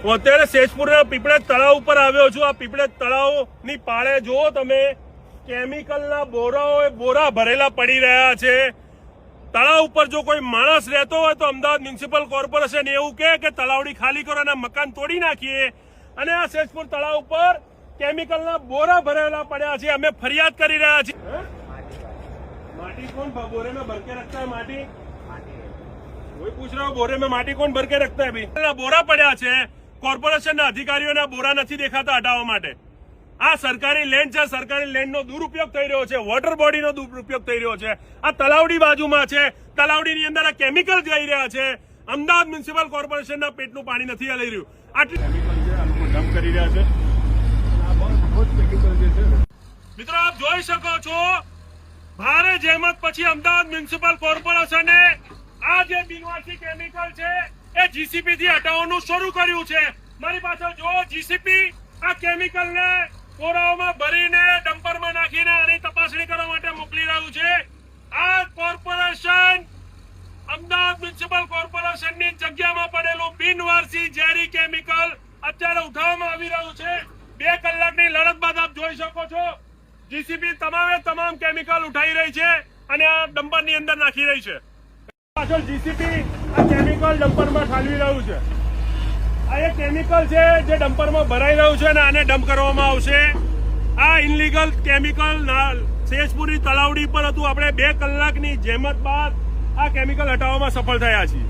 હું અત્યારે શેષપુરના પીપળેજ તળાવ ઉપર આવ્યો છું। આ પીપળેજ તળાવની પાળે જુઓ તમે, કેમિકલના બોરા ભરેલા પડી રહ્યા છે। તળાવ ઉપર જો કોઈ માણસ રહેતો હોય તો અમદાવાદ મ્યુનિસિપલ કોર્પોરેશન એવું કે તળાવડી ખાલી કરો અને મકાન તોડી નાખીએ। અને આ શેષપુર તળાવ ઉપર કેમિકલના બોરા ભરેલા પડ્યા છે। અમે ફરિયાદ કરી રહ્યા છીએ। माटी कौन बोरे में भर के रखता है? माटी वही पूछ रहा हूँ, बोरे में माटी कौन भर के रखता है? अभी बोरा पड़ा है। કોર્પોરેશનના અધિકારીઓના બોરા નથી દેખાતા હટાવવા માટે। આ સરકારી લેન્ડ છે, સરકારી લેન્ડનો દુરુપયોગ થઈ રહ્યો છે, વોટર બોડીનો દુરુપયોગ થઈ રહ્યો છે। આ તલાવડી બાજુમાં છે, તલાવડીની અંદર આ કેમિકલ જઈ રહ્યા છે। અમદાવાદ મ્યુનિસિપલ કોર્પોરેશનના પેટનું પાણી નથી હલી રહ્યું। આટલી કેમિકલ છે, આ લોકો ડમ્પ કરી રહ્યા છે। મિત્રો આપ જોઈ શકો છો, ભારે જહેમત પછી અમદાવાદ મ્યુનિસિપલ કોર્પોરેશને આ જે બિનવારસી કેમિકલ છે એ જીસીપી થી હટાવવાનું શરૂ કર્યું છે। મારી પાછળ જો જીસીપી આ કેમિકલ ને બોરાઓમાં ભરીને ડમ્પરમાં નાખીને આની તપાસણી કરવા માટે મોકલી રહ્યું છે। આ કોર્પોરેશન અમદાવાદ મ્યુનિસિપલ કોર્પોરેશનની જગ્યામાં પડેલું બિનવારસી ઝેરી કેમિકલ અત્યારે ઉઠાવવામાં આવી રહ્યું છે। 2 કલાકની લડત બાદ આપ જોઈ શકો છો, જીસીબી તમામ કેમિકલ ઉઠાઈ રહી છે અને આ ડમ્પરની અંદર નાખી રહી છે। પાછળ જીસીબી આ કેમિકલ ડમ્પરમાં ઠાલવી રહ્યું છે। આ એક કેમિકલ છે જે ડમ્પરમાં ભરાઈ રહ્યું છે અને આને ડમ્પ કરવામાં આવશે। આ ઇનલીગલ કેમિકલ શેષપુરી તલાવડી પર હતું। આપણે 2 કલાકની જહેમત બાદ આ કેમિકલ હટાવવામાં સફળ થયા છીએ।